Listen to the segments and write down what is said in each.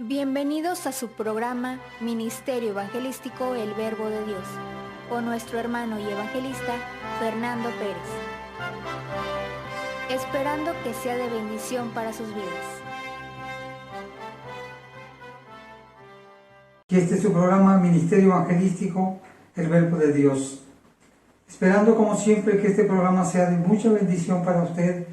Bienvenidos a su programa Ministerio Evangelístico El Verbo de Dios, con nuestro hermano y evangelista Fernando Pérez, esperando que sea de bendición para sus vidas. Y este es su programa Ministerio Evangelístico El Verbo de Dios, esperando como siempre que este programa sea de mucha bendición para usted,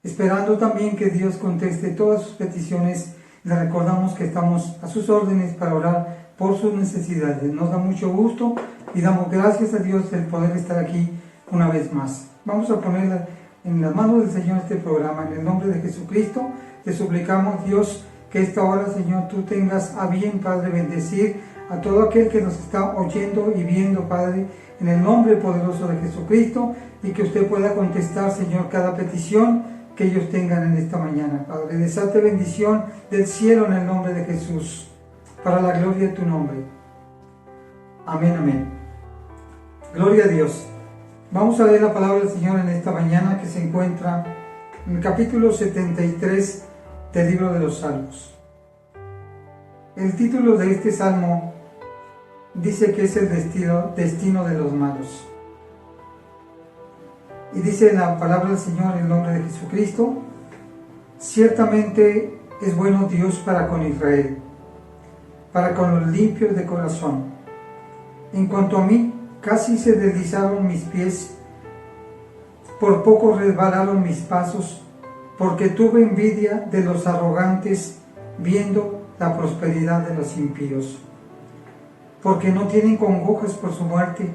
esperando también que Dios conteste todas sus peticiones. Le recordamos que estamos a sus órdenes para orar por sus necesidades. Nos da mucho gusto y damos gracias a Dios el poder estar aquí una vez más. Vamos a poner en las manos del Señor este programa. En el nombre de Jesucristo te suplicamos, Dios, que esta hora, Señor, tú tengas a bien, Padre, bendecir a todo aquel que nos está oyendo y viendo, Padre, en el nombre poderoso de Jesucristo, y que usted pueda contestar, Señor, cada petición que ellos tengan en esta mañana. Padre, desate bendición del cielo en el nombre de Jesús, para la gloria de tu nombre. Amén, amén. Gloria a Dios. Vamos a leer la palabra del Señor en esta mañana, que se encuentra en el capítulo 73 del libro de los Salmos. El título de este salmo dice que es el destino de los malos. Y dice la palabra del Señor en el nombre de Jesucristo: ciertamente es bueno Dios para con Israel, para con los limpios de corazón. En cuanto a mí, casi se deslizaron mis pies, por poco resbalaron mis pasos, porque tuve envidia de los arrogantes, viendo la prosperidad de los impíos. Porque no tienen congojas por su muerte,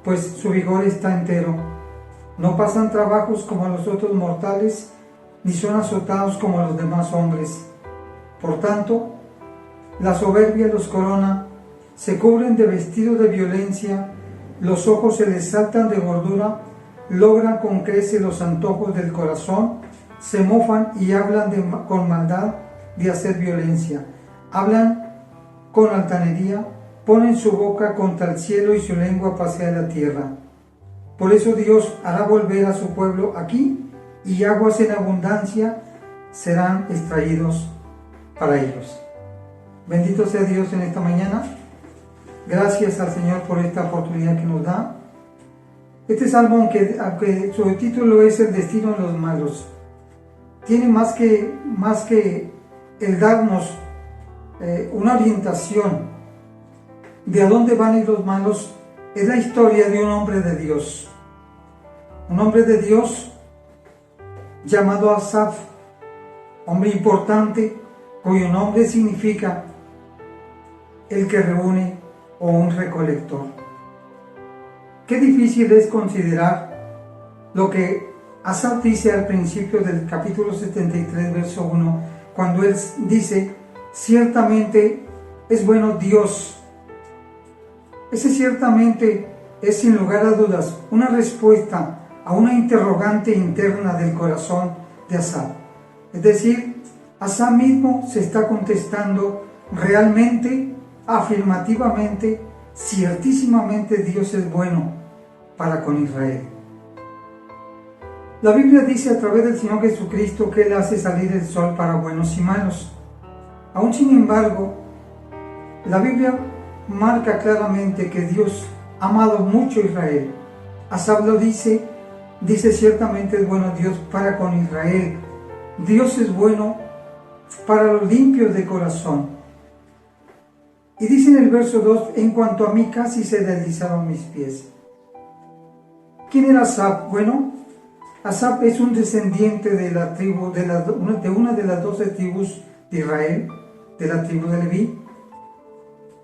pues su vigor está entero. No pasan trabajos como los otros mortales, ni son azotados como los demás hombres. Por tanto, la soberbia los corona, se cubren de vestidos de violencia, los ojos se les saltan de gordura, logran con creces los antojos del corazón, se mofan y hablan con maldad de hacer violencia. Hablan con altanería, ponen su boca contra el cielo y su lengua pasea la tierra. Por eso Dios hará volver a su pueblo aquí, y aguas en abundancia serán extraídos para ellos. Bendito sea Dios en esta mañana. Gracias al Señor por esta oportunidad que nos da. Este salmo, aunque su título es el destino de los malos, tiene más que el darnos una orientación de a dónde van a ir los malos. Es la historia de un hombre de Dios. Un hombre de Dios llamado Asaf, hombre importante, cuyo nombre significa el que reúne o un recolector. Qué difícil es considerar lo que Asaf dice al principio del capítulo 73, verso 1, cuando él dice: ciertamente es bueno Dios. Ese ciertamente es, sin lugar a dudas, una respuesta a una interrogante interna del corazón de Asaf. Es decir, Asaf mismo se está contestando realmente, afirmativamente, ciertísimamente Dios es bueno para con Israel. La Biblia dice a través del Señor Jesucristo que Él hace salir el sol para buenos y malos. Aún sin embargo, la Biblia marca claramente que Dios ha amado mucho a Israel. Asaf lo dice ciertamente es bueno Dios para con Israel. Dios es bueno para los limpios de corazón. Y dice en el verso 2, en cuanto a mí casi se deslizaron mis pies. ¿Quién era Asaf? Bueno, Asaf es un descendiente de la tribu, de una de las 12 tribus de Israel, de la tribu de Leví,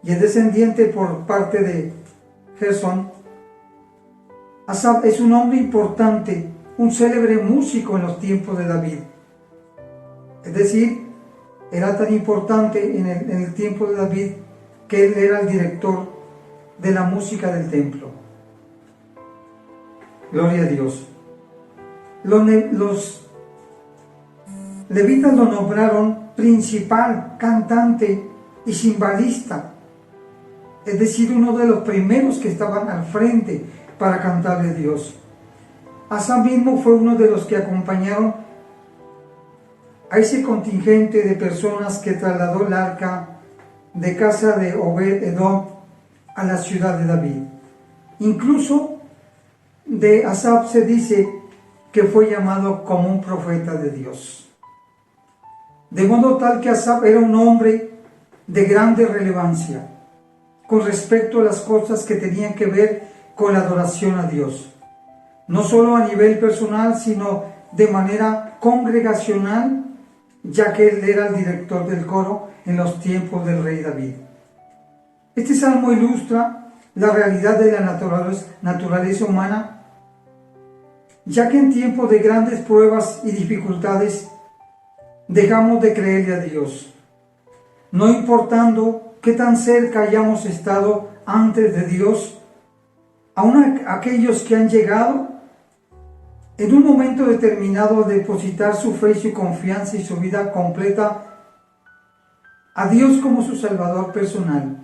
y es descendiente por parte de Gersón. Asaf es un hombre importante, un célebre músico en los tiempos de David. Es decir, era tan importante en el tiempo de David que él era el director de la música del templo. Gloria a Dios. Los levitas lo nombraron principal, cantante y cimbalista. Es decir, uno de los primeros que estaban al frente para cantarle a Dios. Asaf mismo fue uno de los que acompañaron a ese contingente de personas que trasladó el arca de casa de Obed-Edom a la ciudad de David. Incluso de Asaf se dice que fue llamado como un profeta de Dios. De modo tal que Asaf era un hombre de grande relevancia con respecto a las cosas que tenían que ver con la adoración a Dios, no solo a nivel personal, sino de manera congregacional, ya que él era el director del coro en los tiempos del rey David. Este salmo ilustra la realidad de la naturaleza humana, ya que en tiempos de grandes pruebas y dificultades dejamos de creerle a Dios, no importando qué tan cerca hayamos estado antes de Dios. Aún aquellos que han llegado en un momento determinado a depositar su fe y su confianza y su vida completa a Dios como su Salvador personal,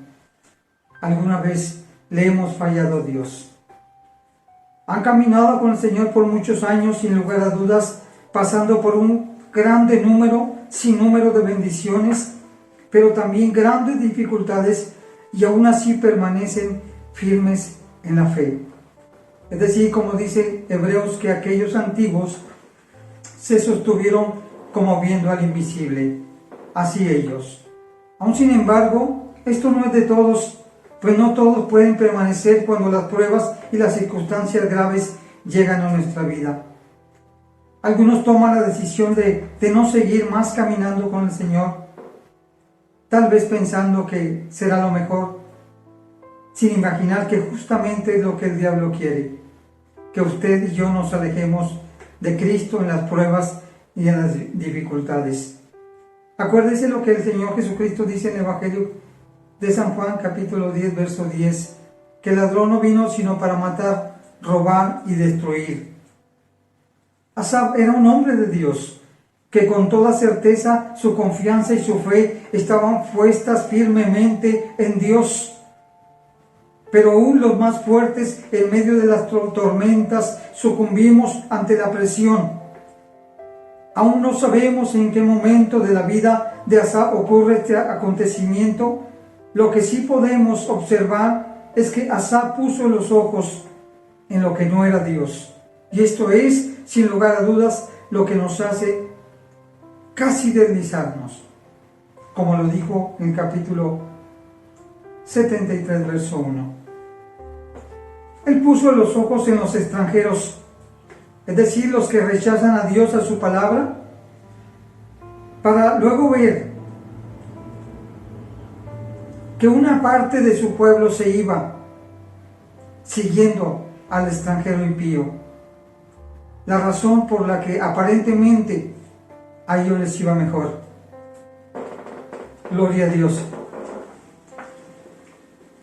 alguna vez le hemos fallado a Dios. Han caminado con el Señor por muchos años, sin lugar a dudas, pasando por un grande sinnúmero de bendiciones, pero también grandes dificultades, y aún así permanecen firmes en la fe. Es decir, como dice Hebreos, que aquellos antiguos se sostuvieron como viendo al invisible. Así ellos. Aún sin embargo, esto no es de todos, pues no todos pueden permanecer cuando las pruebas y las circunstancias graves llegan a nuestra vida. Algunos toman la decisión de no seguir más caminando con el Señor, tal vez pensando que será lo mejor, sin imaginar que justamente es lo que el diablo quiere, que usted y yo nos alejemos de Cristo en las pruebas y en las dificultades. Acuérdese lo que el Señor Jesucristo dice en el Evangelio de San Juan, capítulo 10, verso 10, que el ladrón no vino sino para matar, robar y destruir. Asaf era un hombre de Dios, que con toda certeza su confianza y su fe estaban puestas firmemente en Dios. Pero aún los más fuertes, en medio de las tormentas, sucumbimos ante la presión. Aún no sabemos en qué momento de la vida de Asaf ocurre este acontecimiento. Lo que sí podemos observar es que Asaf puso los ojos en lo que no era Dios. Y esto es, sin lugar a dudas, lo que nos hace casi deslizarnos, como lo dijo en el capítulo 73, verso 1. Él puso los ojos en los extranjeros, es decir, los que rechazan a Dios, a su palabra, para luego ver que una parte de su pueblo se iba siguiendo al extranjero impío. La razón por la que aparentemente a ellos les iba mejor. Gloria a Dios.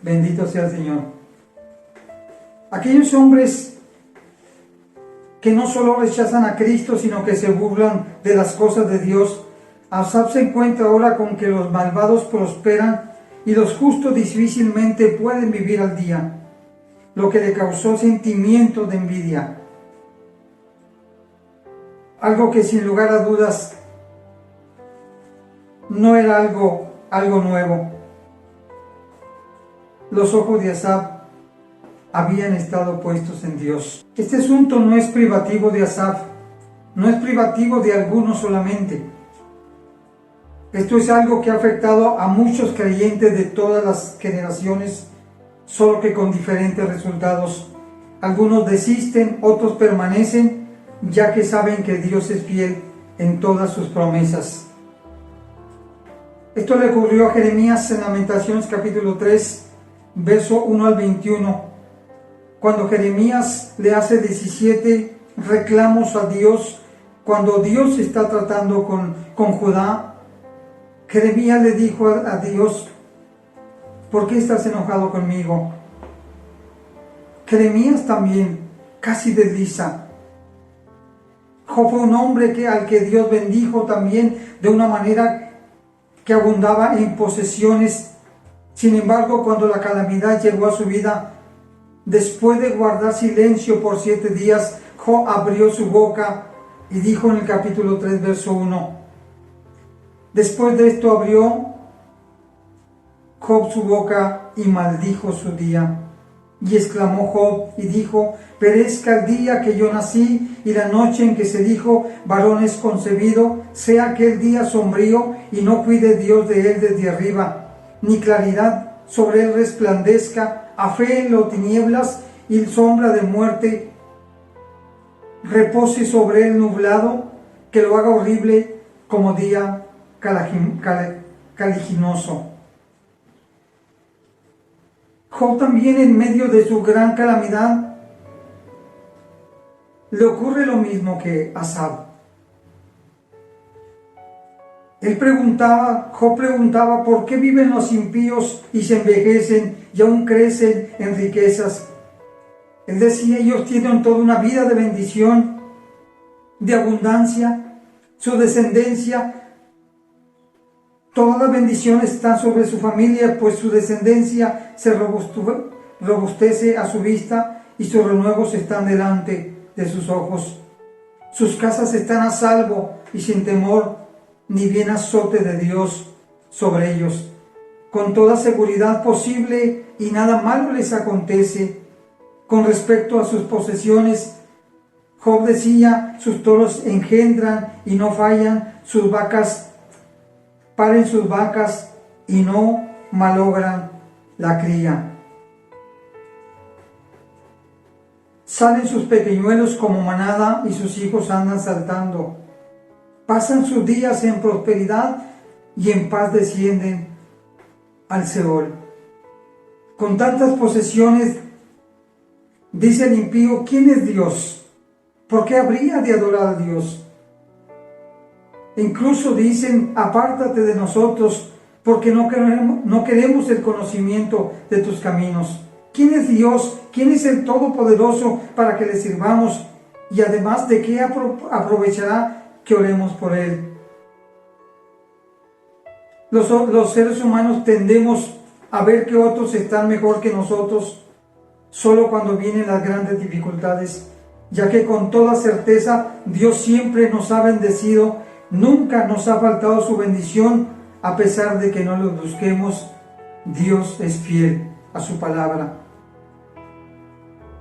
Bendito sea el Señor. Aquellos hombres que no solo rechazan a Cristo, sino que se burlan de las cosas de Dios. Asaf se encuentra ahora con que los malvados prosperan y los justos difícilmente pueden vivir al día, lo que le causó sentimientos de envidia. Algo que sin lugar a dudas no era algo nuevo. Los ojos de Asaf habían estado puestos en Dios. Este asunto no es privativo de Asaf, no es privativo de algunos solamente. Esto es algo que ha afectado a muchos creyentes de todas las generaciones, solo que con diferentes resultados. Algunos desisten, otros permanecen, ya que saben que Dios es fiel en todas sus promesas. Esto le ocurrió a Jeremías en Lamentaciones capítulo 3, verso 1 al 21, cuando Jeremías le hace 17 reclamos a Dios, cuando Dios está tratando con Judá. Jeremías le dijo a Dios: ¿por qué estás enojado conmigo? Jeremías también casi desliza. Job fue un hombre al que Dios bendijo también de una manera que abundaba en posesiones. Sin embargo, cuando la calamidad llegó a su vida, después de guardar silencio por 7 días, Job abrió su boca y dijo en el capítulo 3, verso 1: Después de esto abrió Job su boca y maldijo su día. Y exclamó Job y dijo: perezca el día que yo nací y la noche en que se dijo: varón es concebido, sea aquel día sombrío y no cuide Dios de él desde arriba, ni claridad sobre él resplandezca, a fe en las tinieblas y sombra de muerte repose sobre él nublado, que lo haga horrible como día caliginoso. Job también, en medio de su gran calamidad, le ocurre lo mismo que Asaf. Job preguntaba: ¿por qué viven los impíos y se envejecen y aún crecen en riquezas? Él decía: ellos tienen toda una vida de bendición, de abundancia, su descendencia, toda la bendición está sobre su familia, pues su descendencia se robustece a su vista y sus renuevos están delante de sus ojos. Sus casas están a salvo y sin temor, ni bien azote de Dios sobre ellos. Con toda seguridad posible y nada malo les acontece. Con respecto a sus posesiones, Job decía: sus toros engendran y no fallan, sus vacas paren sus vacas y no malogran la cría. Salen sus pequeñuelos como manada y sus hijos andan saltando. Pasan sus días en prosperidad y en paz descienden al Seol. Con tantas posesiones, dice el impío: ¿quién es Dios? ¿Por qué habría de adorar a Dios? Incluso dicen: apártate de nosotros, porque no queremos el conocimiento de tus caminos. ¿Quién es Dios? ¿Quién es el Todopoderoso para que le sirvamos? Y además, ¿de qué aprovechará que oremos por Él? Los seres humanos tendemos a ver que otros están mejor que nosotros solo cuando vienen las grandes dificultades, ya que con toda certeza Dios siempre nos ha bendecido, nunca nos ha faltado su bendición, a pesar de que no lo busquemos. Dios es fiel a su palabra.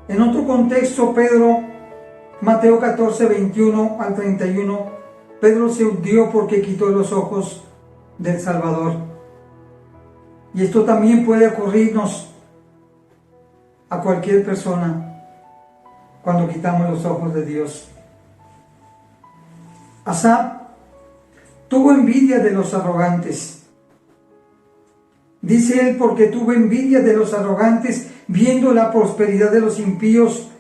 En otro contexto, Mateo 14, 21 al 31, Pedro se hundió porque quitó los ojos del Salvador. Y esto también puede ocurrirnos a cualquier persona cuando quitamos los ojos de Dios. Asaf tuvo envidia de los arrogantes. Dice él: porque tuvo envidia de los arrogantes, viendo la prosperidad de los impíos.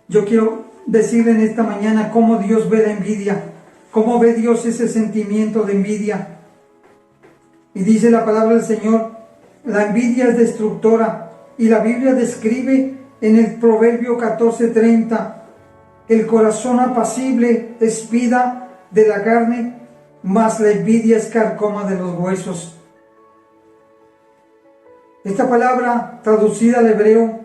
Yo quiero decirle en esta mañana cómo Dios ve la envidia, cómo ve Dios ese sentimiento de envidia. Y dice la palabra del Señor: la envidia es destructora. Y la Biblia describe en el Proverbio 14:30: el corazón apacible es vida de la carne, mas la envidia es carcoma de los huesos. Esta palabra, traducida al hebreo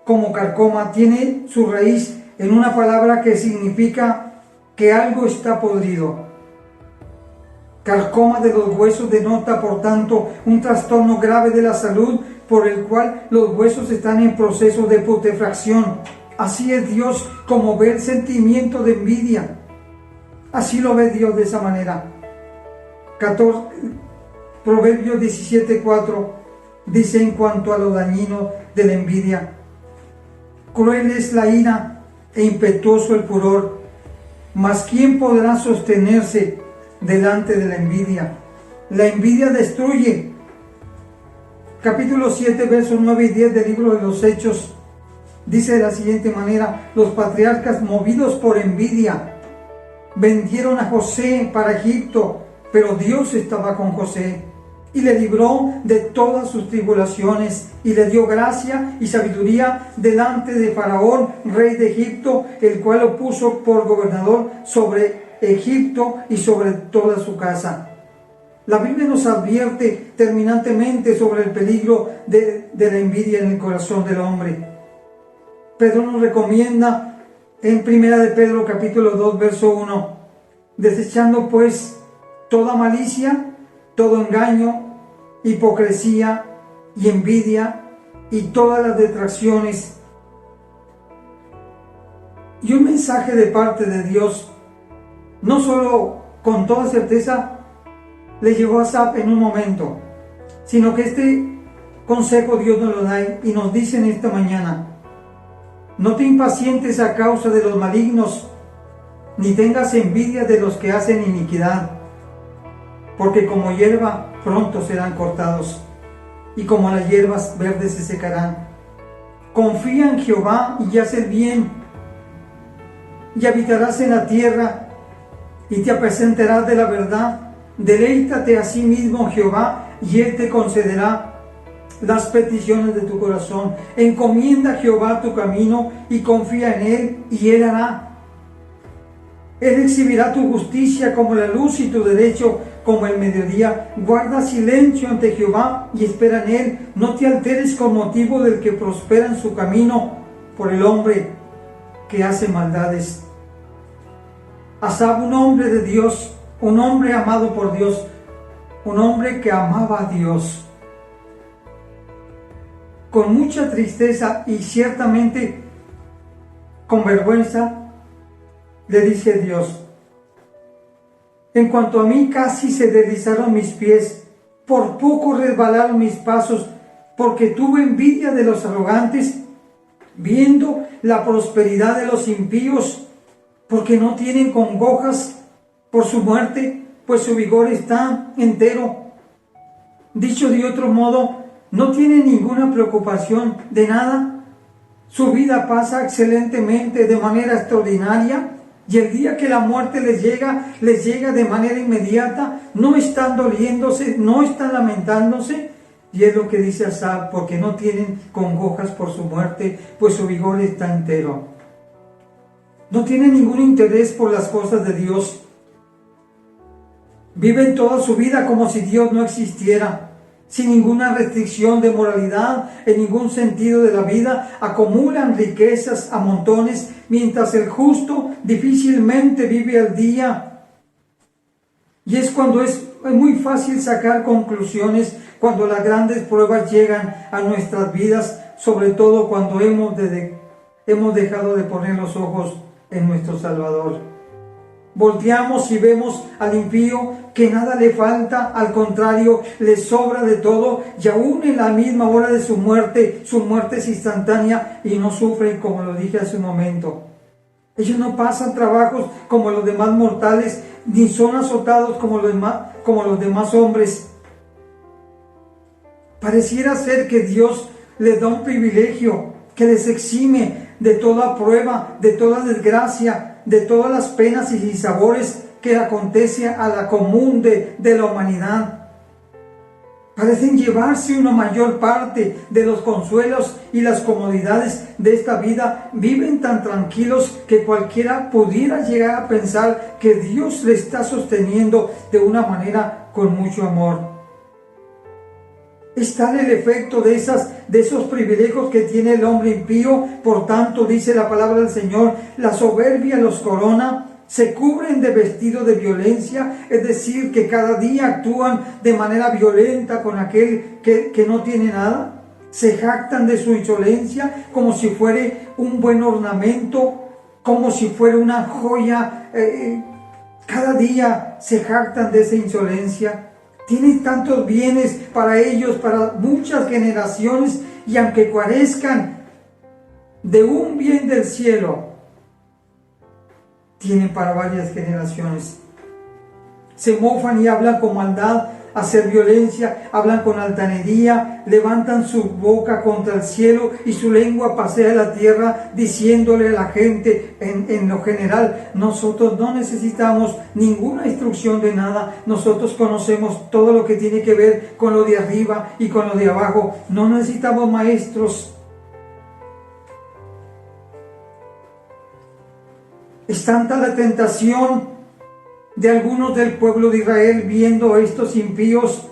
como carcoma, tiene su raíz en una palabra que significa que algo está podrido. Carcoma de los huesos denota, por tanto, un trastorno grave de la salud por el cual los huesos están en proceso de putrefacción. Así es Dios como ve el sentimiento de envidia. Así lo ve Dios de esa manera. Proverbios 17:4 dice en cuanto a lo dañino de la envidia: cruel es la ira e impetuoso el furor, mas ¿quién podrá sostenerse delante de la envidia? La envidia destruye. Capítulo 7, versos 9 y 10 del libro de los Hechos dice de la siguiente manera: los patriarcas, movidos por envidia, vendieron a José para Egipto, pero Dios estaba con José y le libró de todas sus tribulaciones y le dio gracia y sabiduría delante de Faraón, rey de Egipto, el cual lo puso por gobernador sobre Egipto y sobre toda su casa. La Biblia nos advierte terminantemente sobre el peligro de la envidia en el corazón del hombre. Pedro nos recomienda en 1 de Pedro capítulo 2 verso 1: desechando pues toda malicia, todo engaño, hipocresía y envidia y todas las detracciones. Y un mensaje de parte de Dios, no solo con toda certeza le llegó a Asaf en un momento, sino que este consejo Dios nos lo da y nos dice en esta mañana: no te impacientes a causa de los malignos, ni tengas envidia de los que hacen iniquidad, porque como hierba pronto serán cortados, y como las hierbas verdes se secarán. Confía en Jehová y haz el bien, y habitarás en la tierra, y te apacentarás de la verdad. Deleítate a sí mismo Jehová, y Él te concederá las peticiones de tu corazón. Encomienda a Jehová tu camino, y confía en Él, y Él hará. Él exhibirá tu justicia como la luz y tu derecho como el mediodía. Guarda silencio ante Jehová y espera en Él. No te alteres con motivo del que prospera en su camino, por el hombre que hace maldades. Asaf, un hombre de Dios, un hombre amado por Dios, un hombre que amaba a Dios. Con mucha tristeza y ciertamente con vergüenza, le dice Dios: en cuanto a mí, casi se deslizaron mis pies, por poco resbalaron mis pasos, porque tuve envidia de los arrogantes, viendo la prosperidad de los impíos, porque no tienen congojas por su muerte, pues su vigor está entero. Dicho de otro modo, no tienen ninguna preocupación de nada. Su vida pasa excelentemente, de manera extraordinaria, y el día que la muerte les llega de manera inmediata. No están doliéndose, no están lamentándose. Y es lo que dice Asaf: porque no tienen congojas por su muerte, pues su vigor está entero. No tienen ningún interés por las cosas de Dios. Viven toda su vida como si Dios no existiera, sin ninguna restricción de moralidad en ningún sentido de la vida. Acumulan riquezas a montones, mientras el justo difícilmente vive al día. Y es cuando es muy fácil sacar conclusiones, cuando las grandes pruebas llegan a nuestras vidas, sobre todo cuando hemos dejado de poner los ojos en nuestro Salvador. Volteamos y vemos al impío que nada le falta, al contrario, le sobra de todo, y aún en la misma hora de su muerte es instantánea y no sufren, como lo dije hace un momento. Ellos no pasan trabajos como los demás mortales, ni son azotados como los demás hombres. Pareciera ser que Dios les da un privilegio que les exime de toda prueba, de toda desgracia, de todas las penas y sinsabores que acontece a la común de la humanidad. Parecen llevarse una mayor parte de los consuelos y las comodidades de esta vida. Viven tan tranquilos que cualquiera pudiera llegar a pensar que Dios le está sosteniendo de una manera con mucho amor. Es tal el efecto de esos privilegios que tiene el hombre impío. Por tanto, dice la palabra del Señor, la soberbia los corona, se cubren de vestido de violencia, es decir, que cada día actúan de manera violenta con aquel que no tiene nada. Se jactan de su insolencia como si fuera un buen ornamento, como si fuera una joya. Cada día se jactan de esa insolencia. Tienen tantos bienes para ellos, para muchas generaciones, y aunque carezcan de un bien del cielo, tienen para varias generaciones. Se mofan y hablan con maldad, hacen violencia, hablan con altanería, levantan su boca contra el cielo y su lengua pasea la tierra, diciéndole a la gente en lo general: nosotros no necesitamos ninguna instrucción de nada, nosotros conocemos todo lo que tiene que ver con lo de arriba y con lo de abajo, no necesitamos maestros. Es tanta la tentación de algunos del pueblo de Israel, viendo a estos impíos,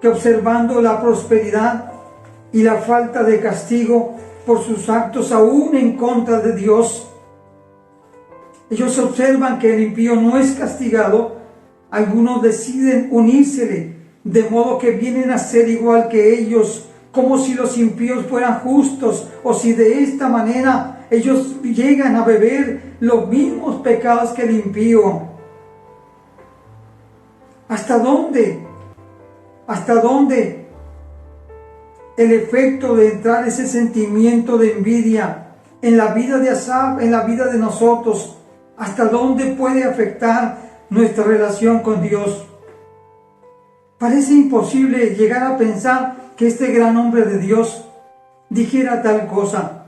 que observando la prosperidad y la falta de castigo por sus actos aún en contra de Dios, ellos observan que el impío no es castigado, Algunos deciden unírsele, de modo que vienen a ser igual que ellos, como si los impíos fueran justos, o si de esta manera ellos llegan a beber los mismos pecados que el impío. ¿Hasta dónde? ¿Hasta dónde el efecto de entrar ese sentimiento de envidia en la vida de Asaf, en la vida de nosotros, hasta dónde puede afectar nuestra relación con Dios? Parece imposible llegar a pensar que este gran hombre de Dios dijera tal cosa,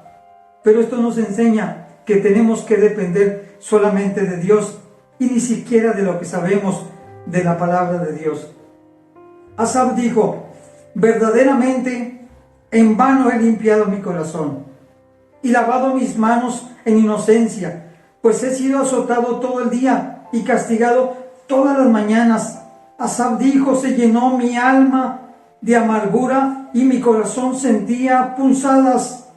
pero esto nos enseña que tenemos que depender solamente de Dios y ni siquiera de lo que sabemos de la palabra de Dios. Asaf dijo: verdaderamente en vano he limpiado mi corazón y lavado mis manos en inocencia, pues he sido azotado todo el día y castigado todas las mañanas. Asaf dijo: se llenó mi alma de amargura y mi corazón sentía punzadas.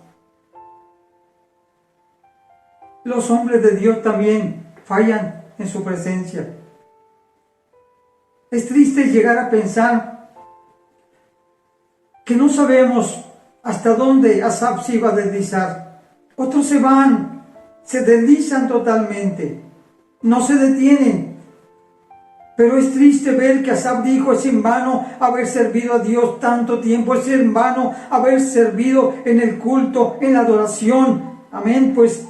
Los hombres de Dios también fallan en su presencia. Es triste llegar a pensar que no sabemos hasta dónde Asaf se iba a deslizar. Otros se van, se deslizan totalmente, no se detienen. Pero es triste ver que Asaf dijo: es en vano haber servido a Dios tanto tiempo, es en vano haber servido en el culto, en la adoración. Amén, pues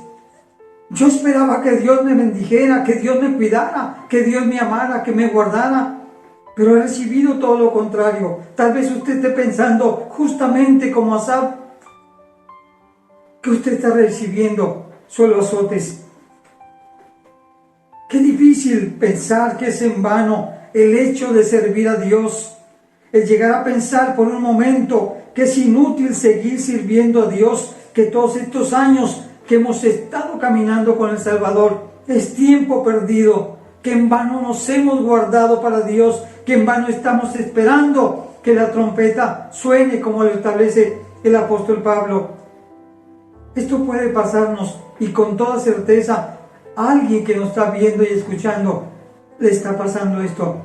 yo esperaba que Dios me bendijera, que Dios me cuidara, que Dios me amara, que me guardara. Pero he recibido todo lo contrario. Tal vez usted esté pensando justamente como Asaf, que usted está recibiendo solo azotes. Qué difícil pensar que es en vano el hecho de servir a Dios. El llegar a pensar por un momento que es inútil seguir sirviendo a Dios, que todos estos años que hemos estado caminando con el Salvador es tiempo perdido, que en vano nos hemos guardado para Dios, que en vano estamos esperando que la trompeta suene como lo establece el apóstol Pablo. Esto puede pasarnos y con toda certeza a alguien que nos está viendo y escuchando le está pasando esto.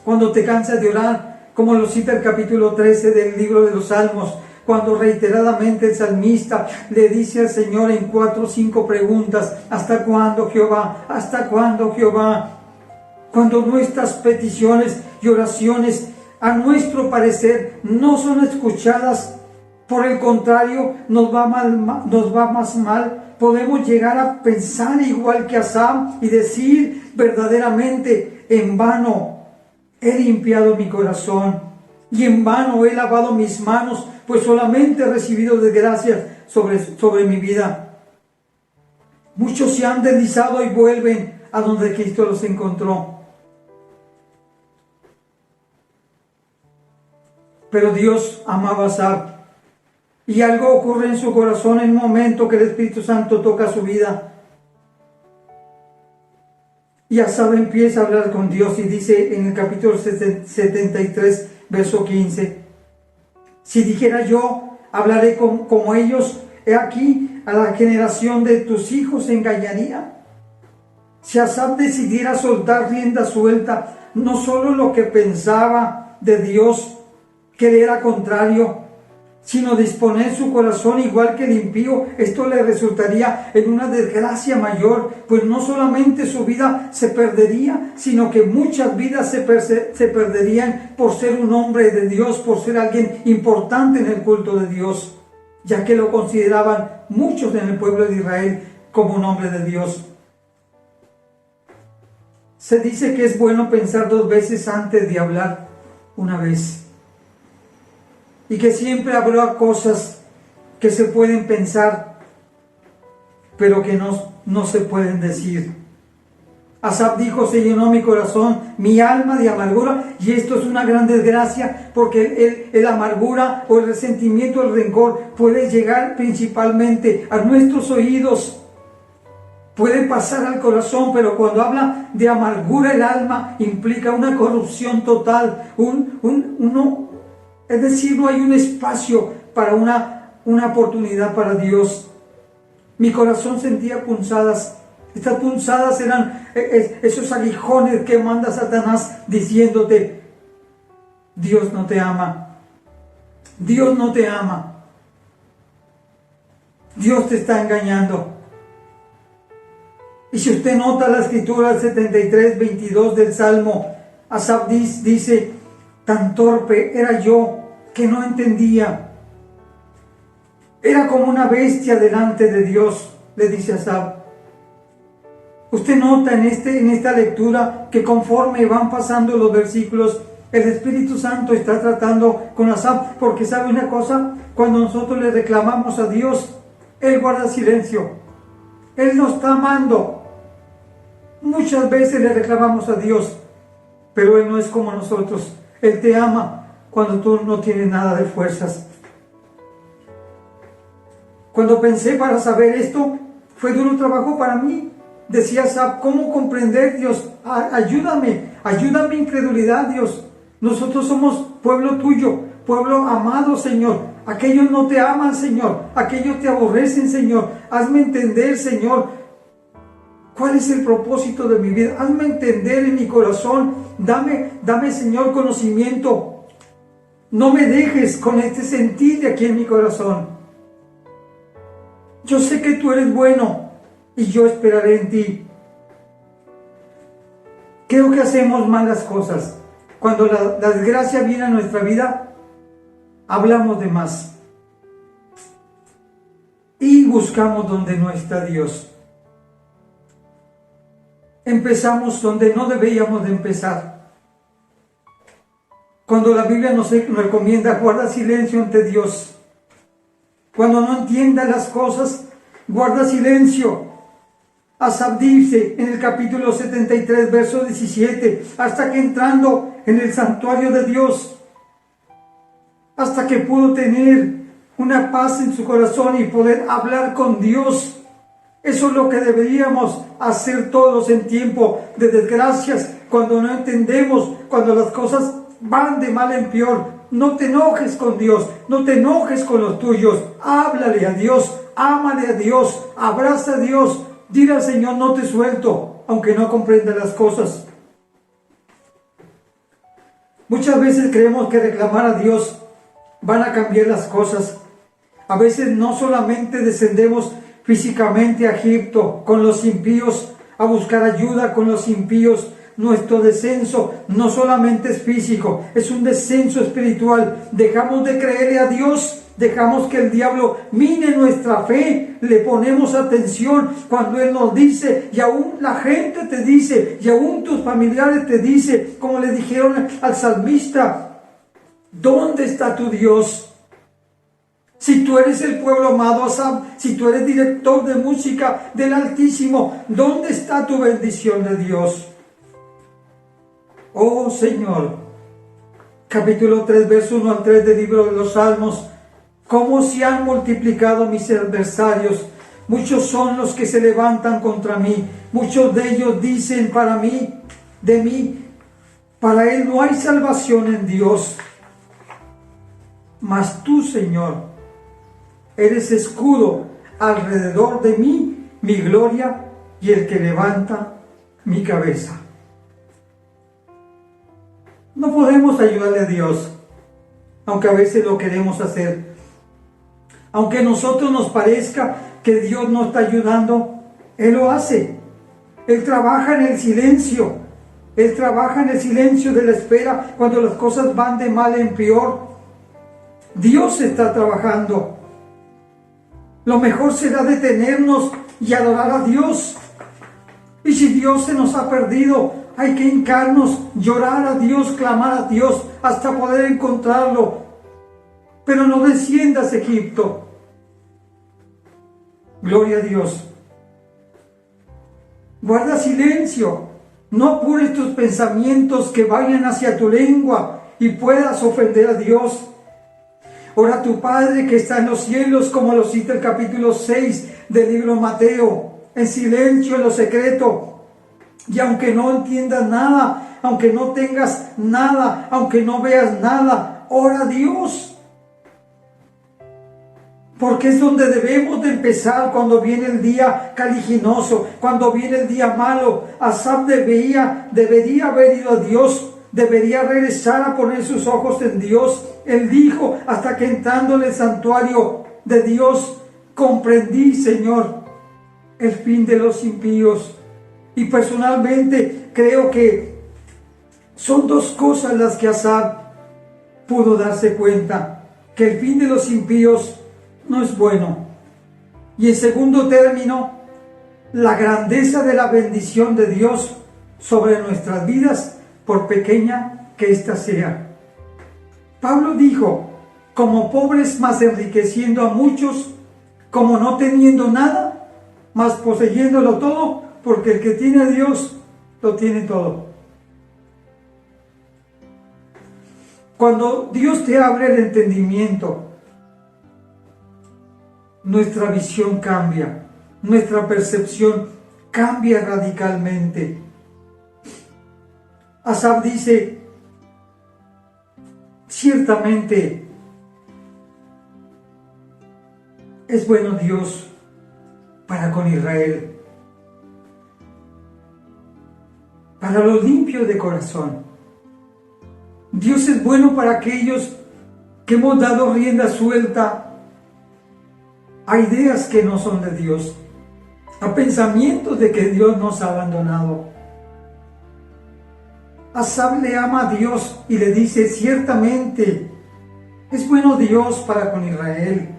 Cuando te cansas de orar, como lo cita el capítulo 13 del libro de los Salmos, cuando reiteradamente el salmista le dice al Señor en 4 o 5 preguntas: ¿hasta cuándo, Jehová? ¿Hasta cuándo, Jehová? Cuando nuestras peticiones y oraciones, a nuestro parecer, no son escuchadas, por el contrario, nos va más mal, podemos llegar a pensar igual que Asaf y decir: verdaderamente en vano he limpiado mi corazón y en vano he lavado mis manos, pues solamente he recibido desgracias sobre mi vida. Muchos se han deslizado y vuelven a donde Cristo los encontró. Pero Dios amaba a Asaf, y algo ocurre en su corazón en el momento que el Espíritu Santo toca su vida. Y Asaf empieza a hablar con Dios y dice en el capítulo 73, verso 15: si dijera yo, hablaré como ellos, he aquí, a la generación de tus hijos engañaría. Si Asaf decidiera soltar rienda suelta, no solo lo que pensaba de Dios, que le era contrario, sino disponer su corazón igual que el impío, esto le resultaría en una desgracia mayor, pues no solamente su vida se perdería, sino que muchas vidas se perderían por ser un hombre de Dios, por ser alguien importante en el culto de Dios, ya que lo consideraban muchos en el pueblo de Israel como un hombre de Dios. Se dice que es bueno pensar 2 veces antes de hablar una vez, y que siempre habrá cosas que se pueden pensar, pero que no se pueden decir. Asaf dijo: se llenó mi corazón, mi alma de amargura, y esto es una gran desgracia, porque el amargura o el resentimiento, el rencor puede llegar principalmente a nuestros oídos, puede pasar al corazón, pero cuando habla de amargura el alma implica una corrupción total, es decir, no hay un espacio para una oportunidad para Dios. Mi corazón sentía punzadas. Estas punzadas eran esos aguijones que manda Satanás diciéndote: Dios no te ama, Dios no te ama, Dios te está engañando. Y si usted nota la escritura 73, 22 del Salmo, Asaf dice: tan torpe era yo que no entendía. Era como una bestia delante de Dios, le dice Asaf. Usted nota en esta lectura que conforme van pasando los versículos, el Espíritu Santo está tratando con Asaf, porque sabe una cosa: cuando nosotros le reclamamos a Dios, Él guarda silencio. Él nos está amando. Muchas veces le reclamamos a Dios, pero Él no es como nosotros. Él te ama cuando tú no tienes nada de fuerzas. Cuando pensé para saber esto, fue duro trabajo para mí. Decía Asaf: ¿cómo comprender, Dios? Ayúdame mi incredulidad, Dios. Nosotros somos pueblo tuyo, pueblo amado, Señor. Aquellos no te aman, Señor. Aquellos te aborrecen, Señor. Hazme entender, Señor, cuál es el propósito de mi vida. Hazme entender en mi corazón. Dame, Señor, conocimiento. No me dejes con este sentir de aquí en mi corazón. Yo sé que tú eres bueno y yo esperaré en ti. Creo que hacemos malas cosas. Cuando la desgracia viene a nuestra vida, hablamos de más y buscamos donde no está Dios. Empezamos donde no deberíamos de empezar. Cuando la Biblia nos recomienda: guarda silencio ante Dios. Cuando no entiendas las cosas, guarda silencio. Asaf dice en el capítulo 73, verso 17: hasta que entrando en el santuario de Dios, hasta que pudo tener una paz en su corazón y poder hablar con Dios. Eso es lo que deberíamos hacer todos en tiempo de desgracias, cuando no entendemos, cuando las cosas van de mal en peor. No te enojes con Dios, no te enojes con los tuyos. Háblale a Dios, ámale a Dios, abraza a Dios. Dile al Señor: no te suelto, aunque no comprenda las cosas. Muchas veces creemos que reclamar a Dios van a cambiar las cosas. A veces no solamente descendemos físicamente a Egipto con los impíos, a buscar ayuda con los impíos. Nuestro descenso no solamente es físico, es un descenso espiritual. Dejamos de creerle a Dios, dejamos que el diablo mine nuestra fe, le ponemos atención cuando Él nos dice, y aún la gente te dice, y aún tus familiares te dicen, como le dijeron al salmista: ¿dónde está tu Dios? Si tú eres el pueblo amado, Asaf, si tú eres director de música del Altísimo, ¿dónde está tu bendición de Dios? Oh Señor, capítulo 3, verso 1 al 3 del libro de los Salmos: cómo se han multiplicado mis adversarios, muchos son los que se levantan contra mí, muchos de ellos dicen de mí, para él no hay salvación en Dios. Mas tú, Señor, eres escudo alrededor de mí, mi gloria y el que levanta mi cabeza. No podemos ayudarle a Dios, aunque a veces lo queremos hacer. Aunque a nosotros nos parezca que Dios no está ayudando, Él lo hace. Él trabaja en el silencio. Él trabaja en el silencio de la espera cuando las cosas van de mal en peor. Dios está trabajando. Lo mejor será detenernos y adorar a Dios. Y si Dios se nos ha perdido, hay que hincarnos, llorar a Dios, clamar a Dios hasta poder encontrarlo. Pero no desciendas, Egipto. Gloria a Dios. Guarda silencio. No apures tus pensamientos que vayan hacia tu lengua y puedas ofender a Dios. Ora a tu Padre que está en los cielos, como lo cita el capítulo 6 del libro Mateo, en silencio, en lo secreto. Y aunque no entiendas nada, aunque no tengas nada, aunque no veas nada, ora a Dios. porque es donde debemos de empezar cuando viene el día caliginoso, cuando viene el día malo. Asaf debería haber ido a Dios, debería regresar a poner sus ojos en Dios. Él dijo, hasta que entrando en el santuario de Dios, comprendí, Señor, el fin de los impíos. Y personalmente creo que son dos cosas las que Asaf pudo darse cuenta: que el fin de los impíos no es bueno, y en segundo término, la grandeza de la bendición de Dios sobre nuestras vidas, por pequeña que ésta sea. Pablo dijo, como pobres mas enriqueciendo a muchos, como no teniendo nada, mas poseyéndolo todo, porque el que tiene a Dios, lo tiene todo. Cuando Dios te abre el entendimiento, nuestra visión cambia, nuestra percepción cambia radicalmente. Asaf dice, ciertamente es bueno Dios para con Israel, para los limpios de corazón. Dios es bueno para aquellos que hemos dado rienda suelta a ideas que no son de Dios, a pensamientos de que Dios nos ha abandonado. Asaf le ama a Dios y le dice, ciertamente es bueno Dios para con Israel,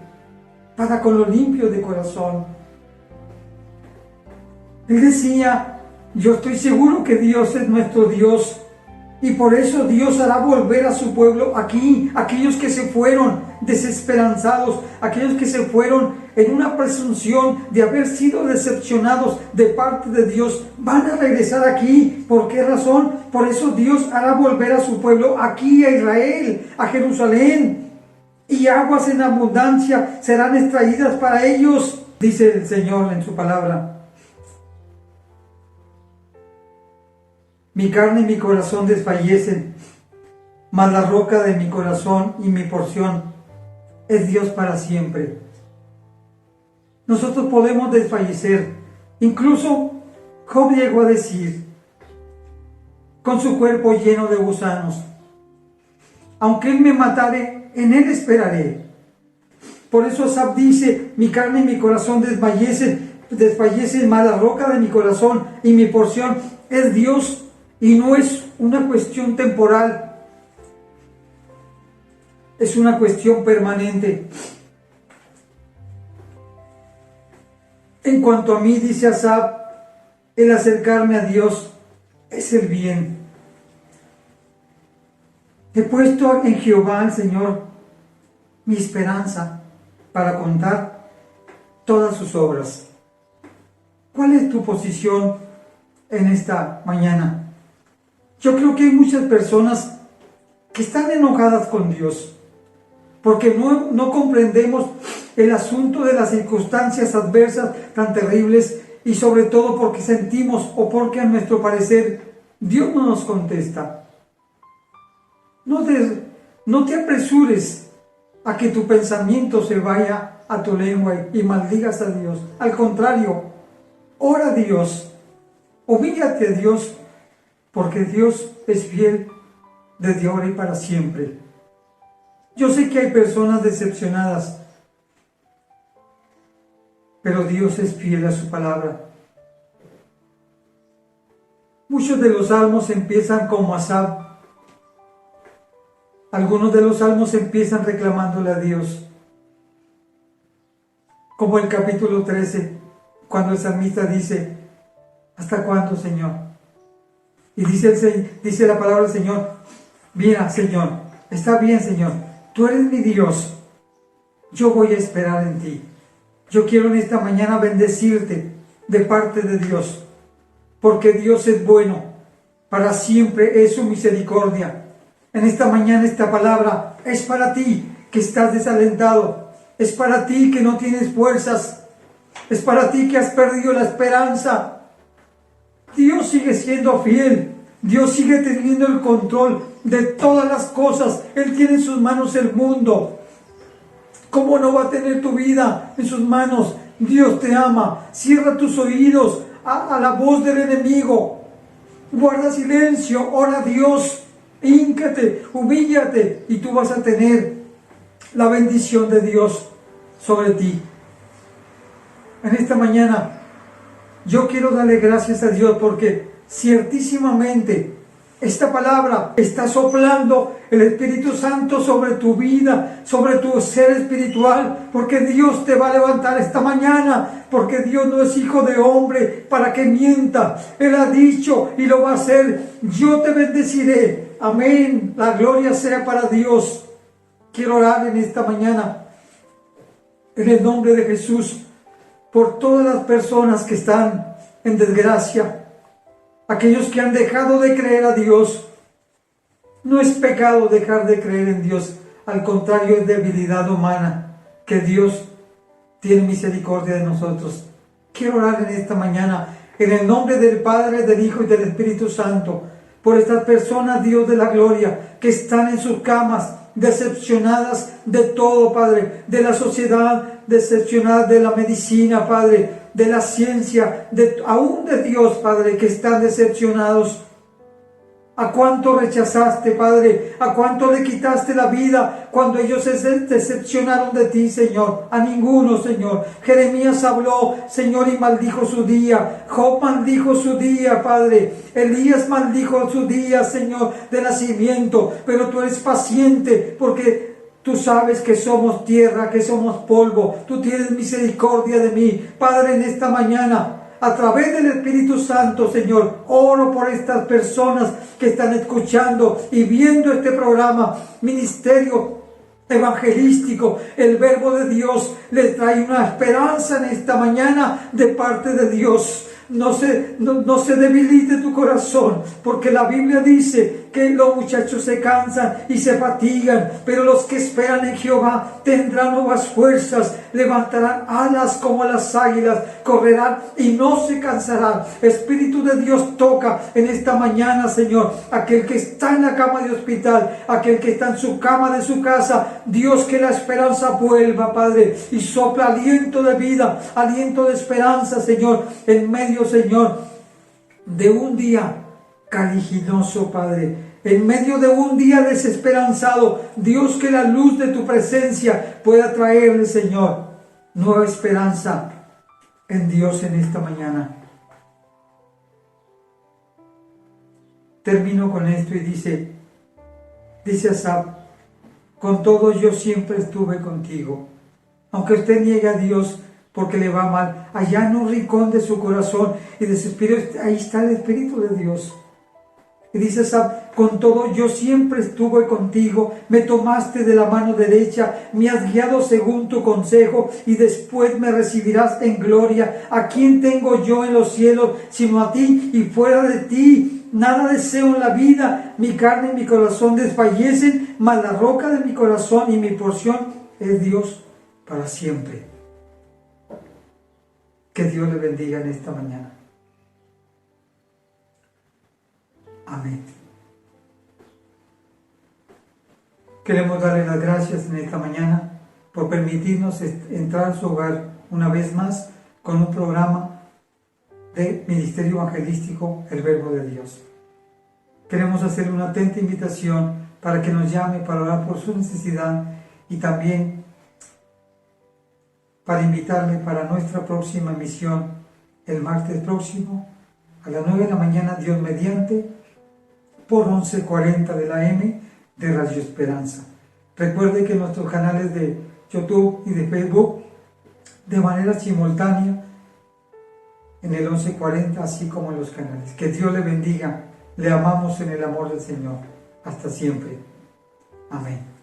para con los limpios de corazón. Él decía, yo estoy seguro que Dios es nuestro Dios, y por eso Dios hará volver a su pueblo aquí, aquellos que se fueron desesperanzados, aquellos que se fueron en una presunción de haber sido decepcionados de parte de Dios, van a regresar aquí. ¿Por qué razón? Por eso Dios hará volver a su pueblo aquí, a Israel, a Jerusalén, y aguas en abundancia serán extraídas para ellos, dice el Señor en su palabra. Mi carne y mi corazón desfallecen, mas la roca de mi corazón y mi porción es Dios para siempre. Nosotros podemos desfallecer. Incluso Job llegó a decir, con su cuerpo lleno de gusanos, aunque él me matare, en él esperaré. Por eso Asaf dice, mi carne y mi corazón desfallecen, mas la roca de mi corazón y mi porción es Dios. Y no es una cuestión temporal, es una cuestión permanente. En cuanto a mí, dice Asaf, el acercarme a Dios es el bien. He puesto en Jehová, el Señor, mi esperanza para contar todas sus obras. ¿Cuál es tu posición en esta mañana? Yo creo que hay muchas personas que están enojadas con Dios porque no comprendemos el asunto de las circunstancias adversas tan terribles, y sobre todo porque sentimos o porque a nuestro parecer Dios no nos contesta. No te apresures a que tu pensamiento se vaya a tu lengua y maldigas a Dios. Al contrario, ora a Dios, humíllate a Dios, porque Dios es fiel desde ahora y para siempre. Yo sé que hay personas decepcionadas, pero Dios es fiel a su palabra. Muchos de los salmos empiezan como Asaf. Algunos de los salmos empiezan reclamándole a Dios. Como el capítulo 13, cuando el salmista dice, ¿hasta cuándo, Señor? Y dice la palabra del Señor, mira, Señor, está bien, Señor, tú eres mi Dios, yo voy a esperar en ti. Yo quiero en esta mañana bendecirte de parte de Dios, porque Dios es bueno, para siempre es su misericordia. En esta mañana esta palabra es para ti que estás desalentado, es para ti que no tienes fuerzas, es para ti que has perdido la esperanza. Dios sigue siendo fiel, Dios sigue teniendo el control de todas las cosas. Él tiene en sus manos el mundo. ¿Cómo no va a tener tu vida en sus manos? Dios te ama. Cierra tus oídos a la voz del enemigo. Guarda silencio, ora a Dios, híncate, humíllate y tú vas a tener la bendición de Dios sobre ti. En esta mañana yo quiero darle gracias a Dios porque ciertísimamente esta palabra está soplando el Espíritu Santo sobre tu vida, sobre tu ser espiritual, porque Dios te va a levantar esta mañana, porque Dios no es hijo de hombre para que mienta. Él ha dicho y lo va a hacer. Yo te bendeciré. Amén. La gloria sea para Dios. Quiero orar en esta mañana, en el nombre de Jesús, por todas las personas que están en desgracia. Aquellos que han dejado de creer a Dios. No es pecado dejar de creer en Dios. Al contrario, es debilidad humana. Que Dios tiene misericordia de nosotros. Quiero orar en esta mañana en el nombre del Padre, del Hijo y del Espíritu Santo. Por estas personas, Dios de la gloria, que están en sus camas, decepcionadas de todo, Padre. De la sociedad, decepcionadas de la medicina, Padre. De la ciencia, aún de Dios, Padre, que están decepcionados. ¿A cuánto rechazaste, Padre? ¿A cuánto le quitaste la vida cuando ellos se decepcionaron de ti, Señor? A ninguno, Señor. Jeremías habló, Señor, y maldijo su día. Job maldijo su día, Padre. Elías maldijo su día, Señor, de nacimiento. Pero tú eres paciente porque tú sabes que somos tierra, que somos polvo. Tú tienes misericordia de mí. Padre, en esta mañana, a través del Espíritu Santo, Señor, oro por estas personas que están escuchando y viendo este programa, Ministerio Evangelístico. El Verbo de Dios les trae una esperanza en esta mañana de parte de Dios. No se debilite tu corazón, porque la Biblia dice que los muchachos se cansan y se fatigan, pero los que esperan en Jehová tendrán nuevas fuerzas, levantarán alas como las águilas, correrán y no se cansarán. Espíritu de Dios, toca en esta mañana, Señor, aquel que está en la cama de hospital, aquel que está en su cama de su casa. Dios, que la esperanza vuelva, Padre, y sopla aliento de vida, aliento de esperanza, Señor, en medio, Señor, de un día caliginoso, Padre, en medio de un día desesperanzado. Dios, que la luz de tu presencia pueda traerle, Señor, nueva esperanza en Dios en esta mañana. Termino con esto y dice Asaf: con todo yo siempre estuve contigo. Aunque usted niegue a Dios porque le va mal, allá en un rincón de su corazón y de su espíritu, ahí está el Espíritu de Dios. Y dice Asaf: con todo yo siempre estuve contigo, me tomaste de la mano derecha, me has guiado según tu consejo, y después me recibirás en gloria. ¿A quién tengo yo en los cielos sino a ti? Y fuera de ti nada deseo en la vida. Mi carne y mi corazón desfallecen, mas la roca de mi corazón y mi porción es Dios para siempre. Que Dios le bendiga en esta mañana. Amén. Queremos darle las gracias en esta mañana por permitirnos entrar a su hogar una vez más con un programa de Ministerio Evangelístico, el Verbo de Dios. Queremos hacerle una atenta invitación para que nos llame para orar por su necesidad y también para invitarle para nuestra próxima emisión el martes próximo a las 9 de la mañana, Dios mediante, por 11:40 de la AM de Radio Esperanza. Recuerde que nuestros canales de YouTube y de Facebook, de manera simultánea, en el 11:40, así como en los canales. Que Dios le bendiga. Le amamos en el amor del Señor. Hasta siempre. Amén.